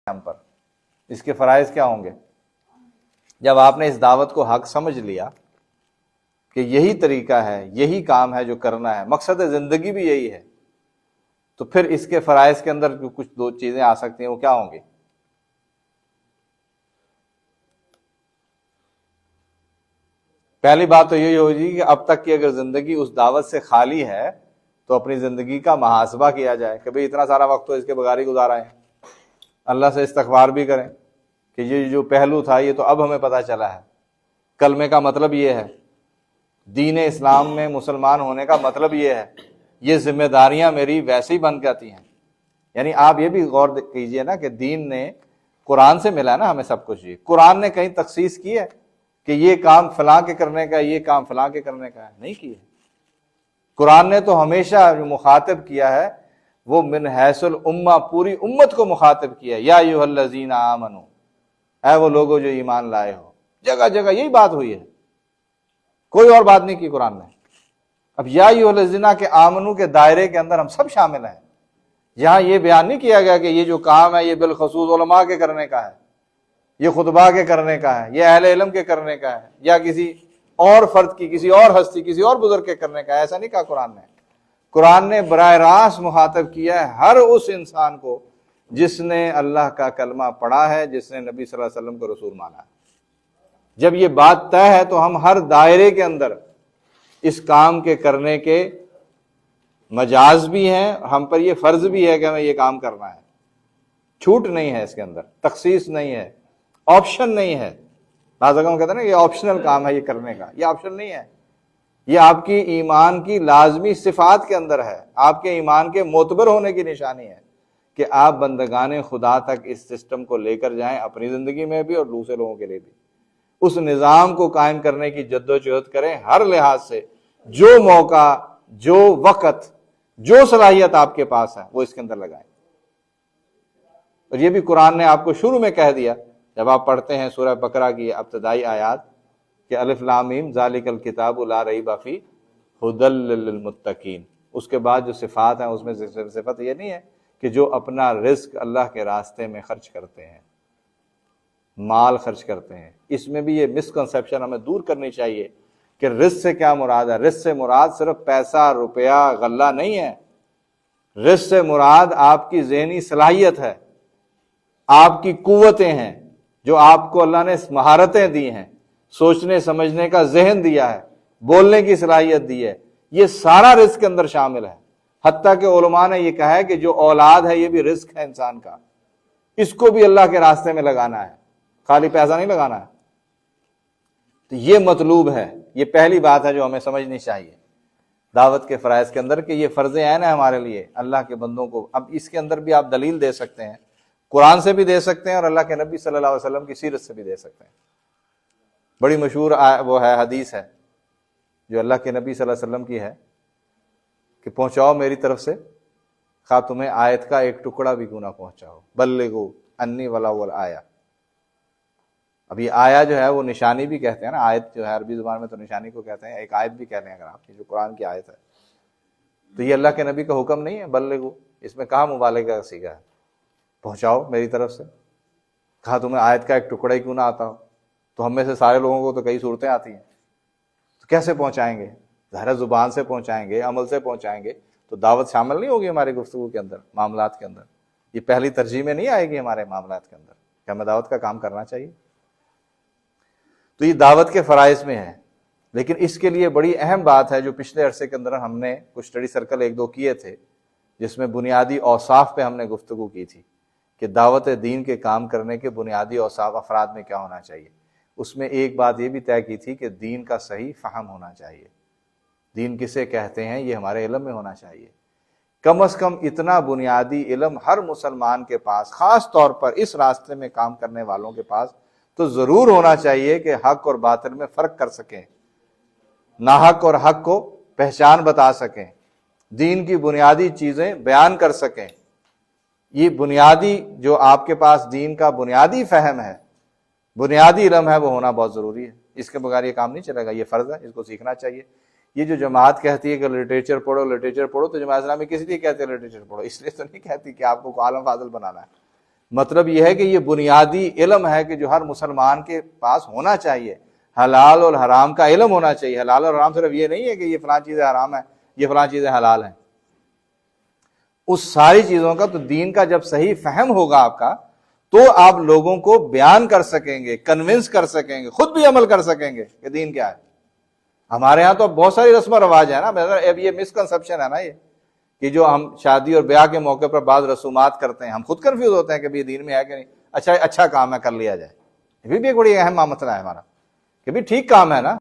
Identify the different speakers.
Speaker 1: ہم پر، اس کے فرائض کیا ہوں گے؟ جب آپ نے اس دعوت کو حق سمجھ لیا کہ یہی طریقہ ہے، یہی کام ہے جو کرنا ہے، مقصد زندگی بھی یہی ہے، تو پھر اس کے فرائض کے اندر جو کچھ دو چیزیں آ سکتی ہیں وہ کیا ہوں گی؟ پہلی بات تو یہی ہوگی کہ اب تک کی اگر زندگی اس دعوت سے خالی ہے تو اپنی زندگی کا محاسبہ کیا جائے کہ بھئی اتنا سارا وقت تو اس کے بغیر ہی گزارا ہے، اللہ سے استغفار بھی کریں کہ یہ جو پہلو تھا یہ تو اب ہمیں پتہ چلا ہے، کلمے کا مطلب یہ ہے، دین اسلام میں مسلمان ہونے کا مطلب یہ ہے، یہ ذمہ داریاں میری ویسے ہی بن جاتی ہیں۔ یعنی آپ یہ بھی غور کیجئے نا کہ دین نے قرآن سے ملا ہے نا ہمیں سب کچھ، یہ قرآن نے کہیں تخصیص کی ہے کہ یہ کام فلاں کے کرنے کا، یہ کام فلاں کے کرنے کا ہے؟ نہیں کی ہے۔ قرآن نے تو ہمیشہ جو مخاطب کیا ہے وہ من حیث الامہ، پوری امت کو مخاطب کیا ہے، یا ایھا الذین آمنو، اے وہ لوگوں جو ایمان لائے ہو، جگہ جگہ یہی بات ہوئی ہے، کوئی اور بات نہیں کی قرآن نے۔ اب یا ایھا الذین کے آمنو کے دائرے کے اندر ہم سب شامل ہیں، یہاں یہ بیان نہیں کیا گیا کہ یہ جو کام ہے یہ بالخصوص علماء کے کرنے کا ہے، یہ خطباء کے کرنے کا ہے، یہ اہل علم کے کرنے کا ہے، یا کسی اور فرد کی، کسی اور ہستی، کسی اور بزرگ کے کرنے کا ہے، ایسا نہیں کہا قرآن نے۔ قرآن نے براہ راست مخاطب کیا ہے ہر اس انسان کو جس نے اللہ کا کلمہ پڑھا ہے، جس نے نبی صلی اللہ علیہ وسلم کو رسول مانا ہے۔ جب یہ بات طے ہے تو ہم ہر دائرے کے اندر اس کام کے کرنے کے مجاز بھی ہیں، ہم پر یہ فرض بھی ہے کہ ہمیں یہ کام کرنا ہے، چھوٹ نہیں ہے اس کے اندر، تخصیص نہیں ہے، آپشن نہیں ہے۔ بعض اوقات کہتے ہیں نا یہ آپشنل کام ہے یہ کرنے کا، یہ آپشن نہیں ہے، یہ آپ کی ایمان کی لازمی صفات کے اندر ہے، آپ کے ایمان کے معتبر ہونے کی نشانی ہے کہ آپ بندگان خدا تک اس سسٹم کو لے کر جائیں، اپنی زندگی میں بھی اور دوسرے لوگوں کے لیے بھی، اس نظام کو قائم کرنے کی جدوجہد کریں، ہر لحاظ سے جو موقع، جو وقت، جو صلاحیت آپ کے پاس ہے وہ اس کے اندر لگائیں۔ اور یہ بھی قرآن نے آپ کو شروع میں کہہ دیا جب آپ پڑھتے ہیں سورہ بقرہ کی ابتدائی آیات کہ الف لام میم ذالک الکتاب لا ریب فیہ ھدی للمتقین، اس کے بعد جو صفات ہیں اس میں صفت یہ نہیں ہے کہ جو اپنا رزق اللہ کے راستے میں خرچ کرتے ہیں، مال خرچ کرتے ہیں۔ اس میں بھی یہ مسکنسیپشن ہمیں دور کرنی چاہیے کہ رزق سے کیا مراد ہے۔ رزق سے مراد صرف پیسہ، روپیہ، غلہ نہیں ہے، رزق سے مراد آپ کی ذہنی صلاحیت ہے، آپ کی قوتیں ہیں جو آپ کو اللہ نے مہارتیں دی ہیں، سوچنے سمجھنے کا ذہن دیا ہے، بولنے کی صلاحیت دی ہے، یہ سارا رزق کے اندر شامل ہے۔ حتیٰ کہ علماء نے یہ کہا ہے کہ جو اولاد ہے یہ بھی رزق ہے انسان کا، اس کو بھی اللہ کے راستے میں لگانا ہے، خالی پیسہ نہیں لگانا ہے۔ تو یہ مطلوب ہے، یہ پہلی بات ہے جو ہمیں سمجھنی چاہیے دعوت کے فرائض کے اندر کہ یہ فرض عین ہے ہمارے لیے اللہ کے بندوں کو۔ اب اس کے اندر بھی آپ دلیل دے سکتے ہیں، قرآن سے بھی دے سکتے ہیں اور اللہ کے نبی صلی اللہ علیہ وسلم کی سیرت سے بھی دے سکتے ہیں۔ بڑی مشہور وہ ہے حدیث ہے جو اللہ کے نبی صلی اللہ علیہ وسلم کی ہے کہ پہنچاؤ میری طرف سے خواہ تمہیں آیت کا ایک ٹکڑا بھی کیوں نہ پہنچاؤ، بلغوا انی ولو الآیہ۔ اب یہ آیا جو ہے وہ نشانی بھی کہتے ہیں نا، آیت جو ہے عربی زبان میں تو نشانی کو کہتے ہیں، ایک آیت بھی کہتے ہیں اگر آپ جو قرآن کی آیت ہے، تو یہ اللہ کے نبی کا حکم نہیں ہے بلغوا، اس میں کہاں مبالغہ کا صیغہ ہے، پہنچاؤ میری طرف سے کہا تمہیں آیت کا ایک ٹکڑا ہی کیوں نہ آتا ہو۔ تو ہم میں سے سارے لوگوں کو تو کئی صورتیں آتی ہیں، تو کیسے پہنچائیں گے؟ ظاہر زبان سے پہنچائیں گے، عمل سے پہنچائیں گے، تو دعوت شامل نہیں ہوگی ہماری گفتگو کے اندر، معاملات کے اندر، یہ پہلی ترجیح میں نہیں آئے گی ہمارے معاملات کے اندر کہ ہمیں دعوت کا کام کرنا چاہیے۔ تو یہ دعوت کے فرائض میں ہے، لیکن اس کے لیے بڑی اہم بات ہے جو پچھلے عرصے کے اندر ہم نے کچھ اسٹڈی سرکل ایک دو کیے تھے جس میں بنیادی اوصاف پہ ہم نے گفتگو کی تھی کہ دعوت دین کے کام کرنے کے بنیادی اوصاف افراد میں کیا ہونا چاہیے۔ اس میں ایک بات یہ بھی طے کی تھی کہ دین کا صحیح فہم ہونا چاہیے، دین کسے کہتے ہیں یہ ہمارے علم میں ہونا چاہیے، کم از کم اتنا بنیادی علم ہر مسلمان کے پاس، خاص طور پر اس راستے میں کام کرنے والوں کے پاس تو ضرور ہونا چاہیے کہ حق اور باطل میں فرق کر سکیں، ناحق اور حق کو پہچان بتا سکیں، دین کی بنیادی چیزیں بیان کر سکیں۔ یہ بنیادی جو آپ کے پاس دین کا بنیادی فہم ہے، بنیادی علم ہے، وہ ہونا بہت ضروری ہے، اس کے بغیر یہ کام نہیں چلے گا، یہ فرض ہے، اس کو سیکھنا چاہیے۔ یہ جو جماعت کہتی ہے کہ لٹریچر پڑھو لٹریچر پڑھو، تو جماعت اسلامی کس لیے کہتے ہیں لٹریچر پڑھو؟ اس لیے تو نہیں کہتی کہ آپ کو عالم فاضل بنانا ہے، مطلب یہ ہے کہ یہ بنیادی علم ہے کہ جو ہر مسلمان کے پاس ہونا چاہیے، حلال اور حرام کا علم ہونا چاہیے۔ حلال اور حرام صرف یہ نہیں ہے کہ یہ فلاں چیزیں حرام ہیں، یہ فلاں چیزیں حلال ہیں، اس ساری چیزوں کا تو دین کا جب صحیح فہم ہوگا آپ کا تو آپ لوگوں کو بیان کر سکیں گے، کنونس کر سکیں گے، خود بھی عمل کر سکیں گے کہ دین کیا ہے۔ ہمارے ہاں تو بہت ساری رسم و رواج ہے نا، اب یہ مسکنسپشن ہے نا یہ کہ جو ہم شادی اور بیاہ کے موقع پر بعض رسومات کرتے ہیں، ہم خود کنفیوز ہوتے ہیں کہ بھی دین میں ہے کہ نہیں، اچھا کام ہے کر لیا جائے، یہ بھی ایک بڑی اہم مسئلہ ہے ہمارا کہ بھی ٹھیک کام ہے نا،